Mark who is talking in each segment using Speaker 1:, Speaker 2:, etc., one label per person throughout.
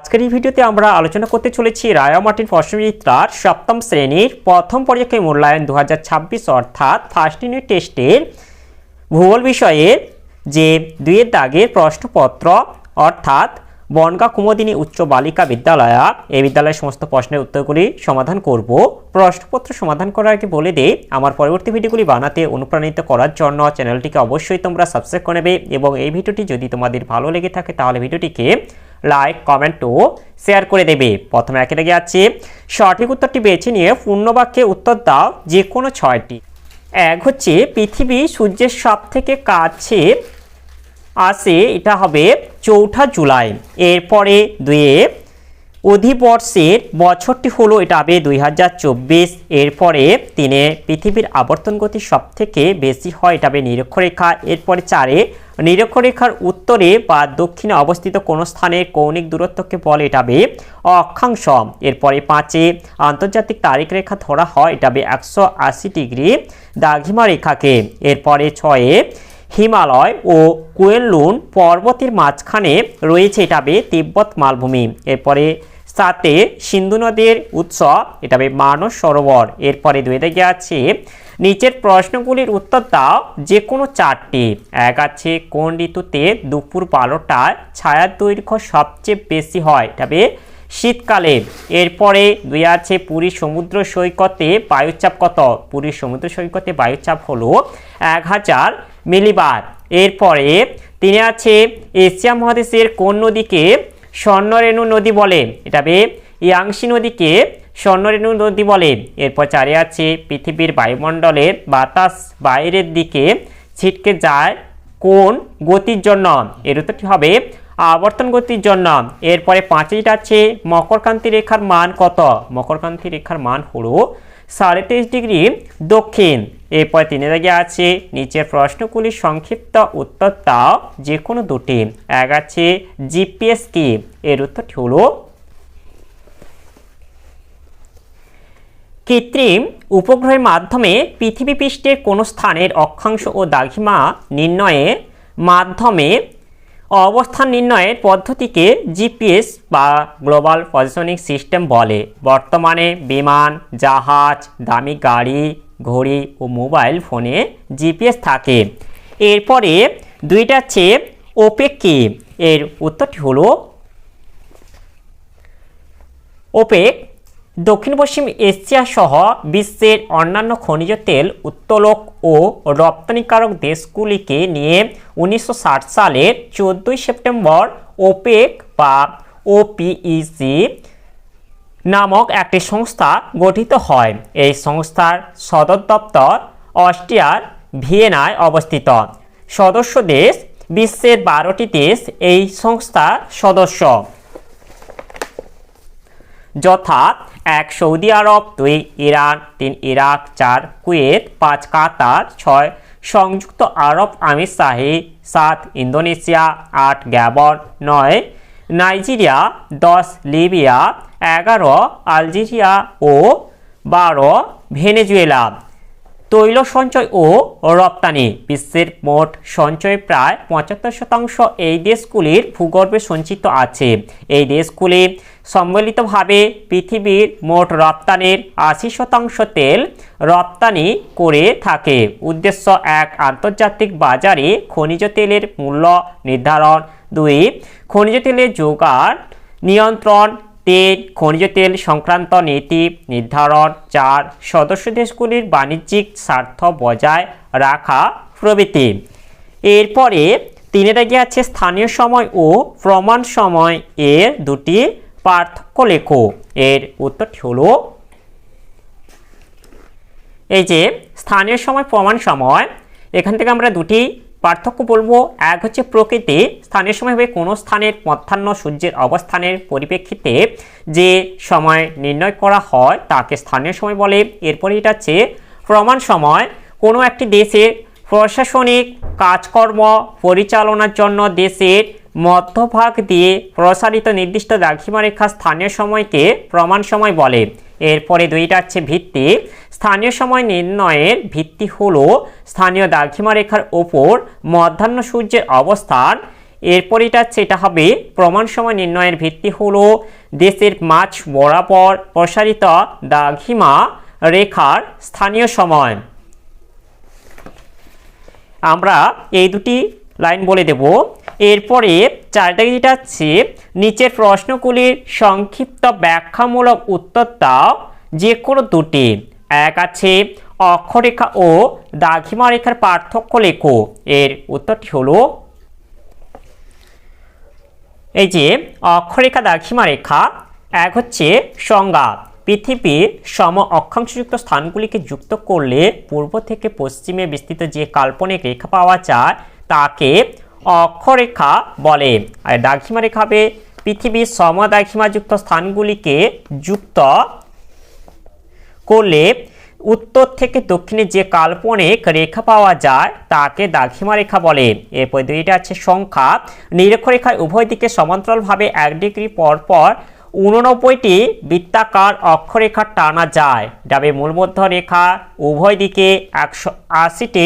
Speaker 1: আজকের এই ভিডিওতে আমরা আলোচনা করতে চলেছি রায় ও মার্টিন প্রশ্নবিচিত্রার সপ্তম শ্রেণীর প্রথম পর্যায়ে মূল্যায়ন 2026 অর্থাৎ ফার্স্ট ইউনিট টেস্টের ভূগোল বিষয়ের যে 2 দাগের প্রশ্নপত্র অর্থাৎ বনগাঁ কুমুদিনী উচ্চ বালিকা বিদ্যালয় এই বিদ্যালয়ের সমস্ত প্রশ্নের উত্তরগুলি সমাধান করব। প্রশ্নপত্র সমাধান করার আগে বলে দেই, আমার পরবর্তী ভিডিওগুলি বানাতে অনুপ্রাণিত করার জন্য চ্যানেলটিকে অবশ্যই তোমরা সাবস্ক্রাইব করে নেবে এবং এই ভিডিওটি যদি তোমাদের ভালো লেগে থাকে তাহলে ভিডিওটিকে লাইক কমেন্ট ও শেয়ার করে দেবে। প্রথমে একে লেগে আছে সঠিক উত্তরটি বেছে নিয়ে পূর্ণবাক্যে উত্তর দাও যে কোনো 6টি। এক হচ্ছে পৃথিবী সূর্যের সব থেকে কাছে আসে, এটা হবে 4 জুলাই। এরপরে 2 অধিবর্ষের বছরটি হলো, এটা হবে 2024। এরপরে 3 পৃথিবীর আবর্তন গতি সব থেকে বেশি হয়, এটা হবে নিরক্ষরেখা। এরপরে 4 নিরক্ষরেখার উত্তরে বা দক্ষিণে অবস্থিত কোনো স্থানের কৌণিক দূরত্বকে বলে, এটা হবে অক্ষাংশ। এরপরে 5 আন্তর্জাতিক তারিখ রেখা ধরা হয়, এটা হবে 180 ডিগ্রি দ্রাঘিমা রেখাকে। এরপরে 6 হিমালয় ও কুয়েনলুন পর্বতের মাঝখানে রয়েছে, এটা হবে তিব্বত মালভূমি। এরপরে 7 সিন্ধু নদীর উৎস, এটা হবে মানস সরোবর। এরপরে 2 দিকে আছে নিচের প্রশ্নগুলির উত্তর দাও যে কোনো 4টি। এক আছে কোন ঋতুতে দুপুর 12টায় ছায়ার দৈর্ঘ্য সবচেয়ে বেশি হয়, এটা হবে শীতকালে। এরপরে 2 আছে পুরী সমুদ্র সৈকতে বায়ুচাপ কত? পুরী সমুদ্র সৈকতে বায়ুচাপ হলো 1000 মিলিবার। এরপরে 3 আছে এশিয়া মহাদেশের কোন নদীকে স্বর্ণরেণু নদী বলে, এটা হবে ইয়াংশি নদীকে স্বর্ণরেণু নদী বলে। এরপর 4 আছে পৃথিবীর বায়ুমণ্ডলের বাতাস বাইরের দিকে ছিটকে যায় কোন গতির জন্য, এর উত্তরটি হবে আবর্তন গতির জন্য। এরপরে 5 আছে মকরক্রান্তি রেখার মান কত? মকরক্রান্তি রেখার মান হলো 23.5 ডিগ্রি দক্ষিণ। এরপর 3 দাগে আছে নিচের প্রশ্নগুলির সংক্ষিপ্ত উত্তর দাও যে কোনো 2টি। এক আছে জিপিএস কি, এর উত্তরটি হলো কৃত্রিম উপগ্রহের মাধ্যমে পৃথিবী পৃষ্ঠের কোনো স্থানের অক্ষাংশ ও দ্রাঘিমা নির্ণয়ের মাধ্যমে অবস্থান নির্ণয়ের পদ্ধতিকে জিপিএস বা গ্লোবাল পজিশনিং সিস্টেম বলে। বর্তমানে বিমান, জাহাজ, দামি গাড়ি, ঘড়ি ও মোবাইল ফোনে জিপিএস থাকে। এরপরে 2টা আছে ওপেক কি, এর উত্তরটি হলো ওপেক দক্ষিণ পশ্চিম এশিয়া সহ বিশ্বের অন্যান্য খনিজ তেল উত্তোলক ও রপ্তানিকারক দেশগুলিকে নিয়ে 1960 সালের 14 সেপ্টেম্বর ওপেক বা ওপিইসি নামক একটি সংস্থা গঠিত হয়। এই সংস্থার সদর দপ্তর অস্ট্রিয়ার ভিয়েনায় অবস্থিত। সদস্য দেশ বিশ্বের 12টি দেশ এই সংস্থার সদস্য, যথা 1 Saudi Arab, 2 Iran, 3 Iraq, 4 Kuwait, 5 Qatar, 6 সংযুক্ত আরব আমিরশাহী, 7 Indonesia, 8 Gabon, 9 Nigeria, 10 Libya, 11 Algeria ও 12 ভেনেজুয়েলা। তৈল সঞ্চয় ও রপ্তানি, বিশ্বের মোট সঞ্চয় প্রায় 75% এই দেশগুলির ভূগর্ভে সঞ্চিত আছে। এই দেশগুলি সম্মিলিতভাবে পৃথিবীর মোট রপ্তানির 80% তেল রপ্তানি করে থাকে। উদ্দেশ্য 1 আন্তর্জাতিক বাজারে খনিজ তেলের মূল্য নির্ধারণ, 2 খনিজ তেলের যোগান নিয়ন্ত্রণ, 3 খনিজ তেল সংক্রান্ত নীতি নির্ধারণ, 4 সদস্য দেশগুলির বাণিজ্যিক স্বার্থ বজায় রাখা প্রভৃতি। এরপরে 3 দাগে আছে স্থানীয় সময় ও প্রমাণ সময় এর 2টি পার্থক্য লেখো, এর উত্তরটি হলো এই যে স্থানীয় সময় প্রমাণ সময়, এখান থেকে আমরা 2টি পার্থক্য বলবো। এক হচ্ছে প্রকৃতি, স্থানীয় সময় হবে কোনো স্থানের মধ্যাহ্ন সূর্যের অবস্থানের পরিপ্রেক্ষিতে যে সময় নির্ণয় করা হয় তাকে স্থানীয় সময় বলে। এরপরে এটা হচ্ছে প্রমাণ সময়, কোনো একটি দেশের প্রশাসনিক কাজকর্ম পরিচালনার জন্য দেশের মধ্যভাগ দিয়ে প্রসারিত নির্দিষ্ট দ্রাঘিমারেখা স্থানীয় সময়কে প্রমাণ সময় বলে। এরপরে 2টা আছে ভিত্তি, স্থানীয় সময় নির্ণয়ের ভিত্তি হলো স্থানীয় দ্রাঘিমারেখার ওপর মধ্যাহ্ন সূর্যের অবস্থান। এরপর এটা হবে প্রমাণ সময় নির্ণয়ের ভিত্তি হলো দেশের মাঝ বরাবর প্রসারিত দ্রাঘিমা রেখার স্থানীয় সময়। আমরা এই দুটি লাইন বলে দেব। এরপরে 4 দাগে যেটা আছে নিচের প্রশ্নগুলির সংক্ষিপ্ত ব্যাখ্যামূলক উত্তর দাও যে কোনো দুটি। এক আছে অক্ষরেখা ও দ্রাঘিমা রেখার পার্থক্য লেখো। এর উত্তরটি হলো এই যে অক্ষরেখা দ্রাঘিমা রেখা। এক হচ্ছে সংজ্ঞা, পৃথিবীর সম অক্ষাংশযুক্ত স্থানগুলিকে যুক্ত করলে পূর্ব থেকে পশ্চিমে বিস্তৃত যে কাল্পনিক রেখা পাওয়া যায় তাকে অক্ষরেখা বলে। আর দ্রাঘিমা রেখা হবে পৃথিবীর সম দ্রাঘিমাযুক্ত স্থানগুলিকে যুক্ত করলে উত্তর থেকে দক্ষিণে যে কাল্পনিক রেখা পাওয়া যায় তাকে দ্রাঘিমা রেখা বলে। এরপর দুইটা আছে সংখ্যা, নিরক্ষরেখায় উভয় দিকে সমান্তরালভাবে 1 ডিগ্রি পরপর 89টি বৃত্তাকার অক্ষরেখা টানা যায়। যাবে মূলমধ্য রেখা উভয় দিকে 180টি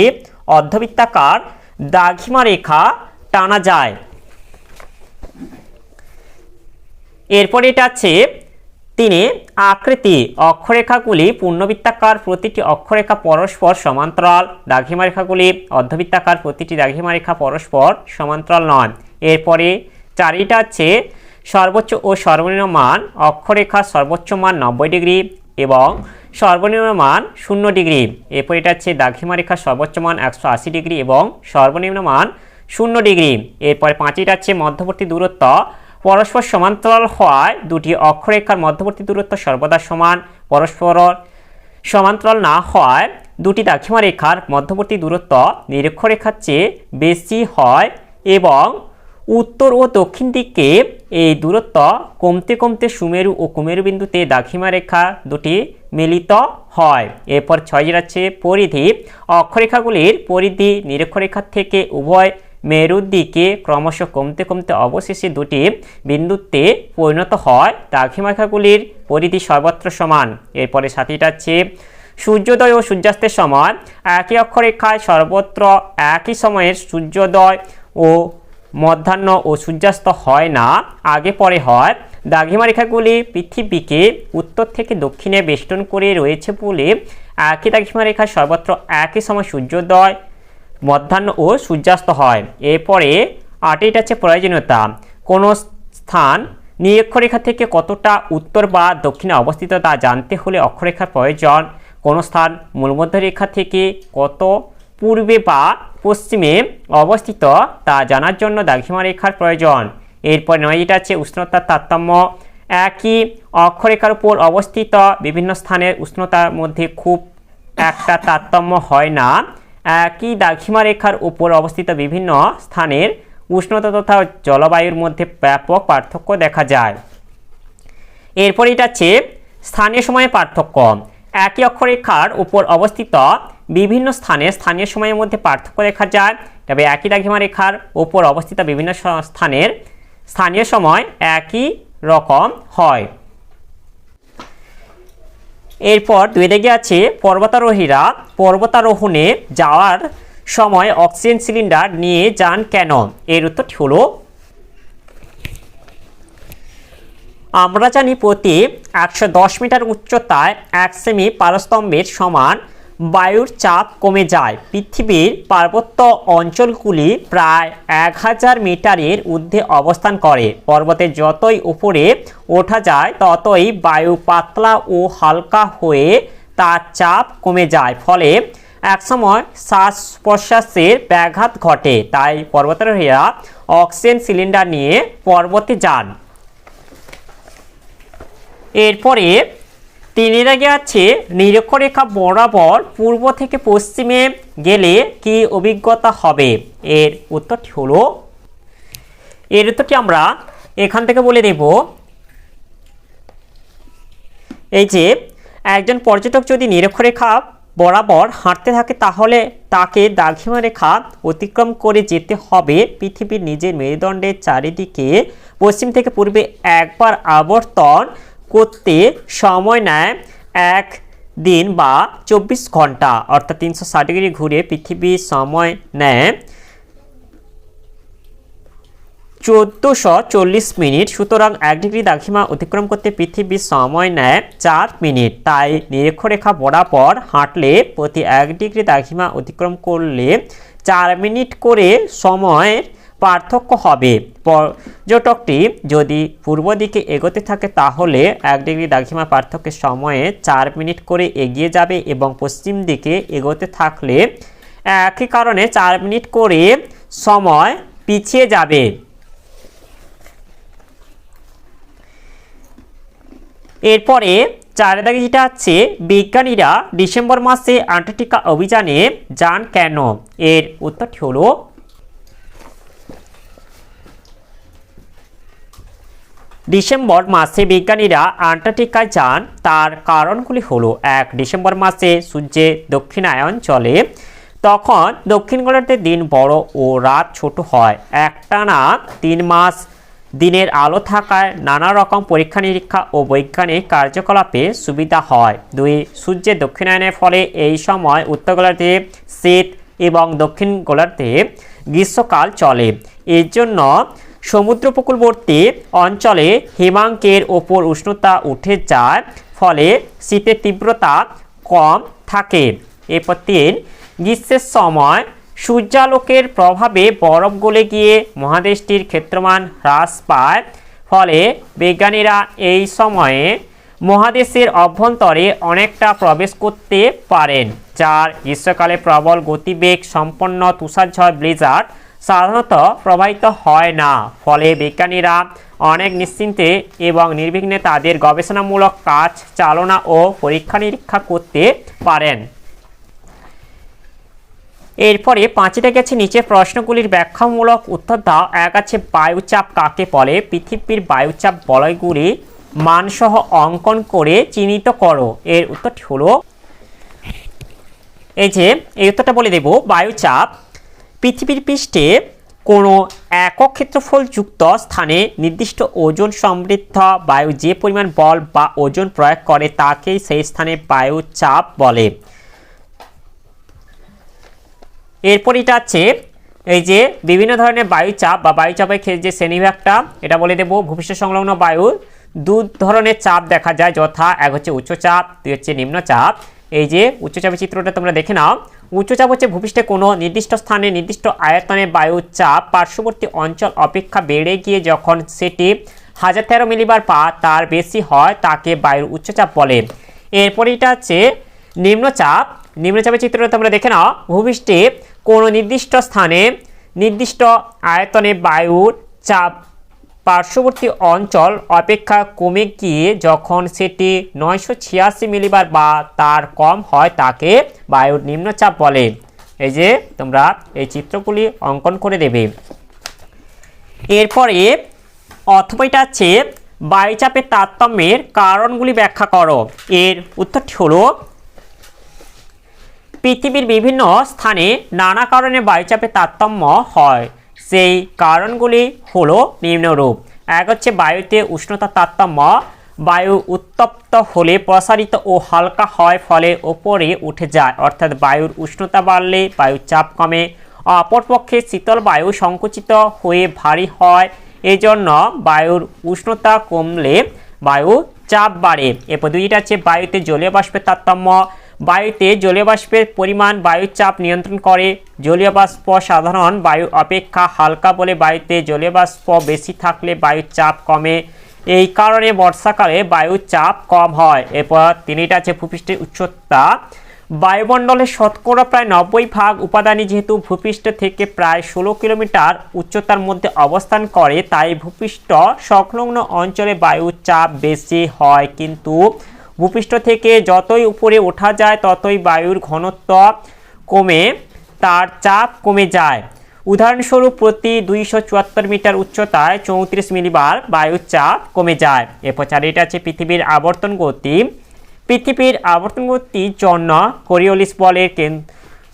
Speaker 1: অর্ধবৃত্তাকার দ্রাঘিমা রেখা টানা যায়। এরপর এটা আছে 3 আকৃতি, অক্ষরেখাগুলি পূর্ণবৃত্তাকার, প্রতিটি অক্ষরেখা পরস্পর সমান্তরাল। দ্রাঘিমা রেখাগুলি অর্ধবৃত্তাকার, প্রতিটি দ্রাঘিমা রেখা পরস্পর সমান্তরাল নয়। এরপরে 4টা আছে সর্বোচ্চ ও সর্বনিম্ন মান, অক্ষরেখা সর্বোচ্চ মান 90 ডিগ্রি এবং সর্বনিম্ন মান 0 ডিগ্রি। এরপর এটা আছে দ্রাঘিমা রেখা সর্বোচ্চ মান 180 ডিগ্রি এবং সর্বনিম্ন মান 0 ডিগ্রি। এরপরে 5টা আছে মধ্যবর্তী দূরত্ব, পরস্পর সমান্তরাল হওয়ায় দুটি অক্ষরেখার মধ্যবর্তী দূরত্ব সর্বদা সমান। পরস্পর সমান্তরাল না হওয়ায় দুটি দ্রাঘিমা রেখার মধ্যবর্তী দূরত্ব নিরক্ষরেখার চেয়ে বেশি হয় এবং উত্তর ও দক্ষিণ দিকে এই দূরত্ব কমতে কমতে সুমেরু ও কুমেরু বিন্দুতে দ্রাঘিমা রেখা দুটি মিলিত হয়। এরপর 6 আছে পরিধি, অক্ষরেখাগুলির পরিধি নিরক্ষরেখার থেকে উভয় মেরুর দিকে ক্রমশ কমতে কমতে অবশেষে দুটি বিন্দুতে পরিণত হয়। দ্রাঘিমা রেখাগুলির পরিধি সর্বত্র সমান। এরপরে 7টা আছে সূর্যোদয় ও সূর্যাস্তের সময়, একই অক্ষরেখায় সর্বত্র একই সময়ের সূর্যোদয় ও মধ্যাহ্ন ও সূর্যাস্ত হয় না, আগে পরে হয়। দ্রাঘিমা রেখাগুলি পৃথিবীকে উত্তর থেকে দক্ষিণে বেষ্টন করে রয়েছে বলে একই দ্রাঘিমা রেখায় সর্বত্র একই সময় সূর্যোদয়, মধ্যাহ্ন ও সূর্যাস্ত হয়। এরপরে 8টা আছে প্রয়োজনীয়তা, কোনো স্থান নিরক্ষরেখা থেকে কতটা উত্তর বা দক্ষিণে অবস্থিত তা জানতে হলে অক্ষরেখার প্রয়োজন। কোনো স্থান মূলমধ্য রেখা থেকে কত পূর্বে বা পশ্চিমে অবস্থিত তা জানার জন্য দ্রাঘিমা রেখার প্রয়োজন। এরপর 9টা আছে উষ্ণতার তারতম্য, একই অক্ষরেখার উপর অবস্থিত বিভিন্ন স্থানের উষ্ণতার মধ্যে খুব একটা তারতম্য হয় না। একই দ্রাঘিমা রেখার উপর অবস্থিত বিভিন্ন স্থানের উষ্ণতা তথা জলবায়ুর মধ্যে ব্যাপক পার্থক্য দেখা যায়। এরপর এটা আছে স্থানীয় সময়ের পার্থক্য, একই অক্ষরেখার উপর অবস্থিত বিভিন্ন স্থানে স্থানীয় সময়ের মধ্যে পার্থক্য দেখা যায়। তবে একই দ্রাঘিমা রেখার উপর অবস্থিত বিভিন্ন স্থানের স্থানীয় সময় একই রকম হয়। এরপর 2 দিকে আছে পর্বতারোহীরা পর্বতারোহণে যাওয়ার সময় অক্সিজেন সিলিন্ডার নিয়ে যান কেন? এর উত্তরটি হলো আমরা জানি প্রতি 110 মিটার উচ্চতায় 1 সেমি পারস্তম্ভের সমান বায়ুর চাপ কমে যায়। পৃথিবীর পার্বত্য অঞ্চলগুলি প্রায় 1000 মিটারের ঊর্ধ্বে অবস্থান করে। পর্বতের যতই উপরে ওঠা যায় ততই বায়ু পাতলা ও হালকা হয়ে তার চাপ কমে যায়, ফলে একসময় শ্বাস প্রশ্বাসের ব্যাঘাত ঘটে। তাই পর্বতারোহীরা অক্সিজেন সিলিন্ডার নিয়ে পর্বতে যান। এরপরে 3 দাগে আছে নিরক্ষরেখা বরাবর পূর্ব থেকে পশ্চিমে গেলে কি অভিজ্ঞতা হবে? এর উত্তরটি হলো, এর উত্তরটি আমরা এখান থেকে বলে দেব। এই যে একজন পর্যটক যদি নিরক্ষরেখা বরাবর হাঁটতে থাকে তাহলে তাকে দ্রাঘিমা রেখা অতিক্রম করে যেতে হবে। পৃথিবীর নিজের মেরুদণ্ডের চারিদিকে পশ্চিম থেকে পূর্বে একবার আবর্তন করতে সময় নেয় 1 দিন বা 24 ঘন্টা, অর্থাৎ 360 ডিগ্রি ঘুরে পৃথিবীর সময় নেয় 1440 মিনিট। সুতরাং 1 ডিগ্রি দ্রাঘিমা অতিক্রম করতে পৃথিবীর সময় নেয় 4 মিনিট। তাই নিরক্ষরেখা বরাবর হাঁটলে প্রতি 1 ডিগ্রি দ্রাঘিমা অতিক্রম করলে 4 মিনিট করে সময়ের পার্থক্য হবে। পর্যটকটি যদি পূর্ব দিকে এগোতে থাকে তাহলে 1 ডিগ্রি দ্রাঘিমা পার্থক্যের সময়ে 4 মিনিট করে এগিয়ে যাবে এবং পশ্চিম দিকে এগোতে থাকলে একই কারণে 4 মিনিট করে সময় পিছিয়ে যাবে। এরপরে 4 দাগে যেটা আছে, বিজ্ঞানীরা ডিসেম্বর মাসে অ্যান্টার্কটিকা অভিযানে যান কেন? এর উত্তরটি হলো ডিসেম্বর মাসে বিজ্ঞানীরা অ্যান্টার্কটিকায় যান তার কারণগুলি হলো, 1 ডিসেম্বর মাসে সূর্যের দক্ষিণায়ন চলে, তখন দক্ষিণ গোলার্ধে দিন বড় ও রাত ছোট হয়। একটানা 3 মাস দিনের আলো থাকায় নানা রকম পরীক্ষা নিরীক্ষা ও বৈজ্ঞানিক কার্যকলাপে সুবিধা হয়। 2 সূর্যের দক্ষিণায়নের ফলে এই সময় উত্তর গোলার্ধে শীত এবং দক্ষিণ গোলার্ধে গ্রীষ্মকাল চলে। এর জন্য সমুদ্র উপকূলবর্তী অঞ্চলে হিমাঙ্কের ওপর উষ্ণতা উঠে যায়, ফলে শীতের তীব্রতা কম থাকে। এরপর 3 গ্রীষ্মের সময় সূর্যালোকের প্রভাবে বরফ গলে গিয়ে মহাদেশটির ক্ষেত্রমান হ্রাস পায়, ফলে বিজ্ঞানীরা এই সময়ে মহাদেশের অভ্যন্তরে অনেকটা প্রবেশ করতে পারেন, যার গ্রীষ্মকালে প্রবল গতিবেগ সম্পন্ন তুষারঝড় ব্লিজার্ড সাধারণত প্রবাহিত হয় না। ফলে বিজ্ঞানীরা অনেক নিশ্চিন্তে এবং নির্বিঘ্নে তাদের গবেষণামূলক কাজ চালনা ও পরীক্ষা নিরীক্ষা করতে পারেন। এরপরে 5টা গেছে নিচে প্রশ্নগুলির ব্যাখ্যামূলক উত্তর দাও। 1 আছে বায়ুচাপ কাকে বলে? পৃথিবীর বায়ুচাপ বলয়গুলি মানসহ অঙ্কন করে চিহ্নিত করো। এর উত্তরটি হলো, এই উত্তরটা বলে দেব। বায়ুচাপ পৃথিবীর পৃষ্ঠে কোনো একক ক্ষেত্রফল যুক্ত স্থানে নির্দিষ্ট ওজন সমৃদ্ধ বায়ু যে পরিমাণ বল বা ওজন প্রয়োগ করে তাকেই সেই স্থানে বায়ুচাপ বলে। এরপর এটা আছে বিভিন্ন ধরনের বায়ুচাপ বা বায়ুচাপের যে শ্রেণীবিভাগটা এটা বলে দেব। ভূপৃষ্ঠ সংলগ্ন বায়ু 2 ধরনের চাপ দেখা যায়, যথা 1 হচ্ছে উচ্চচাপ, 2 হচ্ছে নিম্নচাপ। উচ্চচাপের চিত্রটা তোমরা দেখে নাও। উচ্চচাপ হচ্ছে ভূপৃষ্ঠে কোনো নির্দিষ্ট স্থানে নির্দিষ্ট আয়তনে বায়ুচাপ পার্শ্ববর্তী অঞ্চল অপেক্ষা বেড়ে গিয়ে যখন সেটি 1013 মিলিবার বা তার বেশি হয় তাকে বায়ুর উচ্চচাপ বলে। এরপর এটা হচ্ছে নিম্নচাপ। নিম্নচাপের চিত্রটা তোমরা দেখে নাও। ভূপৃষ্ঠে কোনো নির্দিষ্ট স্থানে নির্দিষ্ট আয়তনে বায়ুর চাপ পার্শ্ববর্তী অঞ্চল অপেক্ষা কমে গিয়ে যখন সেটি 986 মিলিবার বা তার কম হয় তাকে বায়ুর নিম্নচাপ বলে। তোমরা এই চিত্রগুলি অঙ্কন করে দেবে। এরপরে অথবা এটা আছে বায়ুচাপের তারতম্যের কারণগুলি ব্যাখ্যা করো। এর উত্তরটি হলো, পৃথিবীর বিভিন্ন স্থানে নানা কারণে বায়ুচাপের তারতম্য হয়। সেই কারণগুলি হলো নিম্নরূপ। 1 হচ্ছে বায়ুতে উষ্ণতা তারতম্য। বায়ু উত্তপ্ত হলে প্রসারিত ও হালকা হয়, ফলে ওপরে উঠে যায়, অর্থাৎ বায়ুর উষ্ণতা বাড়লে বায়ুর চাপ কমে। অপরপক্ষে শীতল বায়ু সংকুচিত হয়ে ভারী হয়, এজন্য বায়ুর উষ্ণতা কমলে বায়ুর চাপ বাড়ে। এরপর 2টা আছে বায়ুতে জলীয় বাষ্পের তারতম্য। বায়ুতে জলীয় বাষ্পের পরিমাণ বায়ুর চাপ নিয়ন্ত্রণ করে। জলীয় বাষ্প সাধারণ বায়ু অপেক্ষা হালকা বলে বায়ুতে জলীয় বাষ্প বেশি থাকলে বায়ুর চাপ কমে। এই কারণে বর্ষাকালে বায়ুর চাপ কম হয়। এরপর 3টা আছে ভূপৃষ্ঠের উচ্চতা। বায়ুমণ্ডলের শতকরা প্রায় 90% উপাদানই যেহেতু ভূপৃষ্ঠ থেকে প্রায় 16 কিলোমিটার উচ্চতার মধ্যে অবস্থান করে, তাই ভূপৃষ্ঠ সংলগ্ন অঞ্চলে বায়ুর চাপ বেশি হয়। কিন্তু ভূপৃষ্ঠ থেকে যতই উপরে ওঠা যায় ততই বায়ুর ঘনত্ব কমে তার চাপ কমে যায়। উদাহরণস্বরূপ প্রতি 274 মিটার উচ্চতায় 34 মিলিবার বায়ুর চাপ কমে যায়। এরপর 4টা আছে পৃথিবীর আবর্তন গতি। পৃথিবীর আবর্তন গতির জন্য কোরিওলিস বলের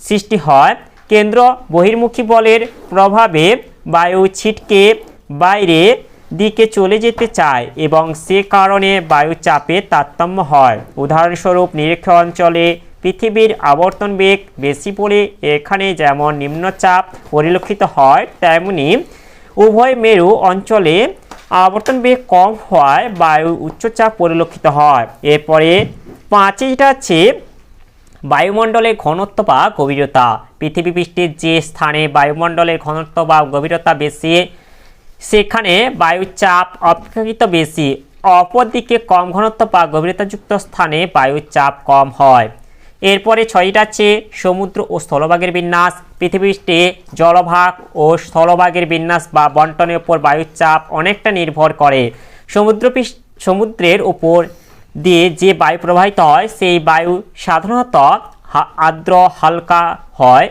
Speaker 1: সৃষ্টি হয়। কেন্দ্র বহির্মুখী বলের প্রভাবে বায়ু ছিটকে বাইরে দিকে চলে যেতে চায় এবং সে কারণে বায়ুচাপের তারতম্য হয়। উদাহরণস্বরূপ নিরক্ষ অঞ্চলে পৃথিবীর আবর্তন বেগ বেশি পড়ে এখানে যেমন নিম্নচাপ পরিলক্ষিত হয়, তেমনি উভয় মেরু অঞ্চলে আবর্তন বেগ কম হওয়ায় বায়ুর উচ্চচাপ পরিলক্ষিত হয়। এরপরে 5 যেটা আছে বায়ুমণ্ডলের ঘনত্ব বা গভীরতা। পৃথিবী পৃষ্ঠের যে স্থানে বায়ুমণ্ডলের ঘনত্ব বা গভীরতা বেশি সেখানে বায়ুর চাপ অপেক্ষাকৃত বেশি, অপরদিকে কম ঘনত্ব বা গভীরতাযুক্ত স্থানে বায়ুর চাপ কম হয়। এরপরে 6টা আছে সমুদ্র ও স্থলভাগের বিন্যাস। পৃথিবীপৃষ্ঠে জলভাগ ও স্থলভাগের বিন্যাস বা বন্টনের উপর বায়ুর চাপ অনেকটা নির্ভর করে। সমুদ্রের উপর দিয়ে যে বায়ু প্রবাহিত হয় সেই বায়ু সাধারণত আর্দ্র হালকা হয়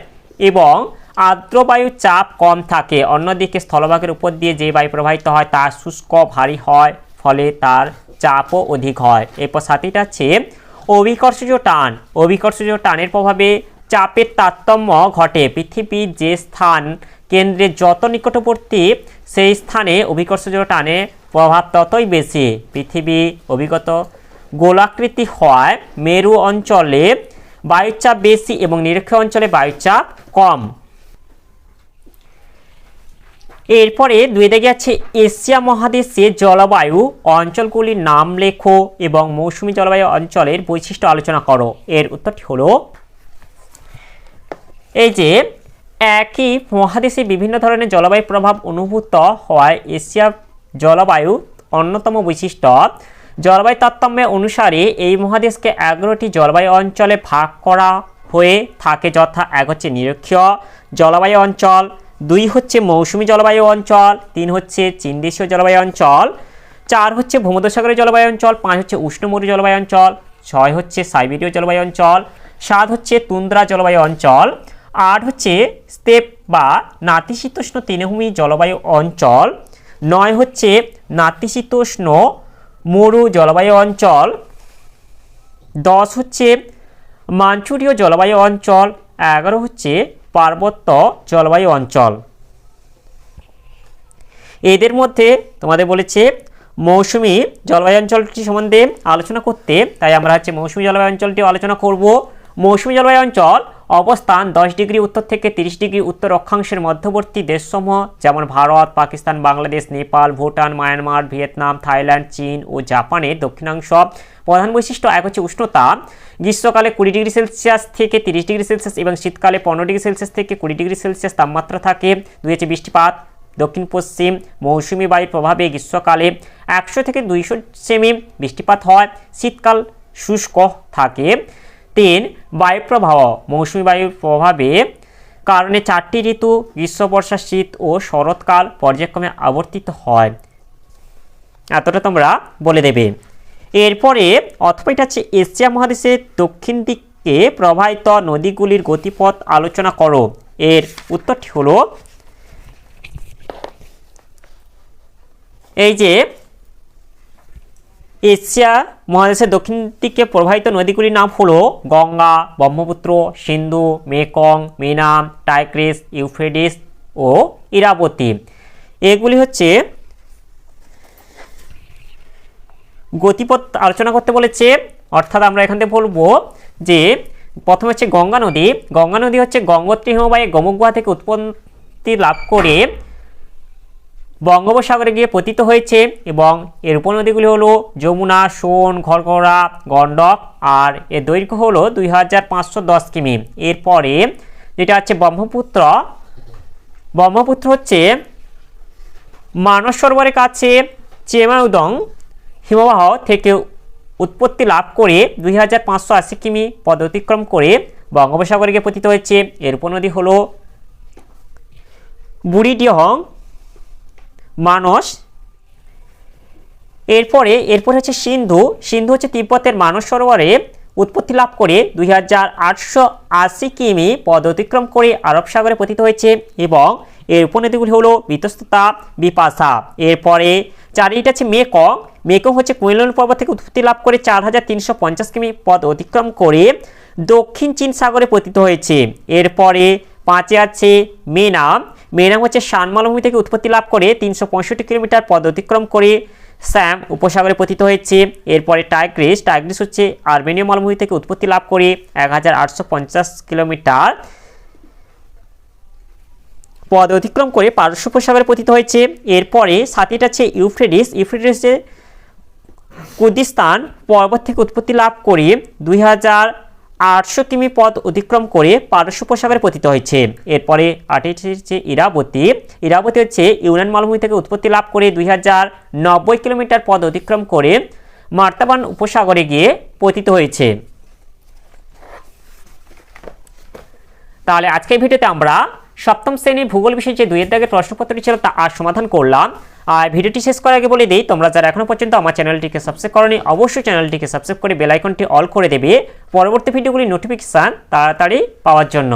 Speaker 1: এবং আর্দ্র বায়ুর চাপ কম থাকে। অন্যদিকে স্থলভাগের উপর দিয়ে যে বায়ু প্রবাহিত হয় তা শুষ্ক ভারী হয়, ফলে তার চাপও অধিক হয়। এরপর 7টা আছে অভিকর্ষজ টান। অভিকর্ষজ টানের প্রভাবে চাপের তারতম্য ঘটে। পৃথিবীর যে স্থান কেন্দ্রের যত নিকটবর্তী সেই স্থানে অভিকর্ষজ টানের প্রভাব ততই বেশি। পৃথিবী অভিগত গোলাকৃতি হওয়ায় মেরু অঞ্চলে বায়ুচাপ বেশি এবং নিরক্ষীয় অঞ্চলে বায়ুচাপ কম। এরপরে 2 দাগে আছে এশিয়া মহাদেশের জলবায়ু অঞ্চলগুলির নাম লেখো এবং মৌসুমী জলবায়ু অঞ্চলের বৈশিষ্ট্য আলোচনা করো। এর উত্তরটি হলো এই যে একই মহাদেশে বিভিন্ন ধরনের জলবায়ু প্রভাব অনুভূত হওয়ায় এশিয়া জলবায়ু অন্যতম বৈশিষ্ট্য। জলবায়ু তারতম্য অনুসারে এই মহাদেশকে 11টি জলবায়ু অঞ্চলে ভাগ করা হয়ে থাকে, যথা 1 হচ্ছে নিরক্ষীয় জলবায়ু অঞ্চল, 2 হচ্ছে মৌসুমী জলবায়ু অঞ্চল, 3 হচ্ছে চীন দেশীয় জলবায়ু অঞ্চল, 4 হচ্ছে ভূমধ্যসাগরীয় জলবায়ু অঞ্চল, 5 হচ্ছে উষ্ণমরু জলবায়ু অঞ্চল, 6 হচ্ছে সাইবেরীয় জলবায়ু অঞ্চল, 7 হচ্ছে তুন্দ্রা জলবায়ু অঞ্চল, 8 হচ্ছে স্টেপ বা নাতিশীতোষ্ণ তৃণভূমি জলবায়ু অঞ্চল, 9 হচ্ছে নাতিশীতোষ্ণ মরু জলবায়ু অঞ্চল, 10 হচ্ছে মাঞ্চুরীয় জলবায়ু অঞ্চল, 11 হচ্ছে পার্বত্য জলবায়ু অঞ্চল। এদের মধ্যে তোমাদের বলেছে মৌসুমী জলবায়ু অঞ্চলটি সম্বন্ধে আলোচনা করতে, তাই আমরা হচ্ছে মৌসুমী জলবায়ু অঞ্চলটি আলোচনা করব। মৌসুমী জলবায়ু অঞ্চল অবস্থান 10 ডিগ্রি উত্তর থেকে 30 ডিগ্রি উত্তর অক্ষাংশের মধ্যবর্তী দেশসমূহ যেমন Bharat, Pakistan, Bangladesh, Nepal, Bhutan, Myanmar, Vietnam, Thailand, চীন ও জাপানের দক্ষিণাংশ। প্রধান বৈশিষ্ট্য 1 হচ্ছে উষ্ণতা। গ্রীষ্মকালে 20 ডিগ্রি সেলসিয়াস থেকে 30 ডিগ্রি সেলসিয়াস এবং শীতকালে 15 ডিগ্রি সেলসিয়াস থেকে 20 ডিগ্রি সেলসিয়াস তাপমাত্রা থাকে। 2 হচ্ছে বৃষ্টিপাত। দক্ষিণ পশ্চিম মৌসুমী বায়ুর প্রভাবে গ্রীষ্মকালে 100 থেকে 200 সেমি বৃষ্টিপাত হয়, শীতকাল শুষ্ক থাকে। 3 বায়ু প্রবাহ। মৌসুমী বায়ুর প্রভাবে কারণে 4টি ঋতু গ্রীষ্ম, বর্ষা, শীত ও শরৎকাল পর্যায়ক্রমে আবর্তিত হয়। এতটা তোমরা বলে দেবে। এরপরে অথবা এটা হচ্ছে এশিয়া মহাদেশের দক্ষিণ দিকে প্রবাহিত নদীগুলির গতিপথ আলোচনা করো। এর উত্তরটি হলো এই যে এশিয়া মহাদেশের দক্ষিণ দিকে প্রবাহিত নদীগুলির নাম হলো গঙ্গা, ব্রহ্মপুত্র, সিন্ধু, মেকং, মেনাম, টাইগ্রিস, ইউফ্রেটিস ও ইরাবতী। এগুলি হচ্ছে গতিপথ আলোচনা করতে বলেছে, অর্থাৎ আমরা এখান থেকে বলবো যে প্রথমে হচ্ছে গঙ্গা নদী। গঙ্গা নদী হচ্ছে গঙ্গোত্রী হিমবাহে গোমুখ গুহা থেকে উৎপত্তি লাভ করে বঙ্গোপসাগরে গিয়ে পতিত হয়েছে এবং এর উপনদীগুলি হলো যমুনা, সোন, ঘরঘরা, গণ্ডক, আর এর দৈর্ঘ্য হলো 2510 কিমি। এরপরে যেটা হচ্ছে ব্রহ্মপুত্র। ব্রহ্মপুত্র হচ্ছে মানস সরোবরের কাছে চেমাউদং হিমবাহ থেকে উৎপত্তি লাভ করে 2580 কিমি পথ অতিক্রম করে বঙ্গোপসাগরে গিয়ে পতিত হয়েছে। এর উপনদী হলো বুড়িডিহং, মানস। এরপরে হচ্ছে সিন্ধু। সিন্ধু হচ্ছে তিব্বতের মানস সরোবরে উৎপত্তি লাভ করে 2880 কিমি পথ অতিক্রম করে আরব সাগরে পতিত হয়েছে এবং এর উপনদীগুলি হলো বিতস্ততা, বিপাশা। এরপরে 4টা আছে মেকং। মেকং হচ্ছে কুইনলুন পর্বত থেকে উৎপত্তি লাভ করে 4350 কিমি পথ অতিক্রম করে দক্ষিণ চীন সাগরে পতিত হয়েছে। এরপরে 5 আছে মেনাম। মেনাম হচ্ছে শান মালভূমি থেকে উৎপত্তি লাভ করে 365 কিলোমিটার পথ অতিক্রম করে স্যাম উপসাগরে পতিত হয়েছে। এরপরে টাইগ্রিস। টাইগ্রিস হচ্ছে আর্মেনীয় মালভূমি থেকে উৎপত্তি লাভ করে 1850 কিলোমিটার পদ অতিক্রম করে পারস্য উপসাগরে পতিত হয়েছে। এরপরে সাতটি আছে ইউফ্রেটিসে কুর্দিস্তান পর্বত থেকে উৎপত্তি লাভ করে 2800 কিমি পথ অতিক্রম করে পারস্য উপসাগরে পতিত হয়েছে। এরপরে আটটি হচ্ছে ইরাবতী হচ্ছে ইউনান মালভূমি থেকে উৎপত্তি লাভ করে 2090 কিলোমিটার পথ অতিক্রম করে মার্তাবান উপসাগরে গিয়ে পতিত হয়েছে। তাহলে আজকের ভিডিওতে আমরা সপ্তম শ্রেণীর ভূগোল বিষয়ে যে 2 এর দাগের প্রশ্নপত্রটি ছিল তা আজ সমাধান করলাম। আর ভিডিওটি শেষ করার আগে বলে দিই, তোমরা যারা এখনো পর্যন্ত আমার চ্যানেলটিকে সাবস্ক্রাইব করোনি অবশ্যই চ্যানেলটিকে সাবস্ক্রাইব করে বেল আইকনটি অল করে দেবে পরবর্তী ভিডিওগুলির নোটিফিকেশন তাড়াতাড়ি পাওয়ার জন্য।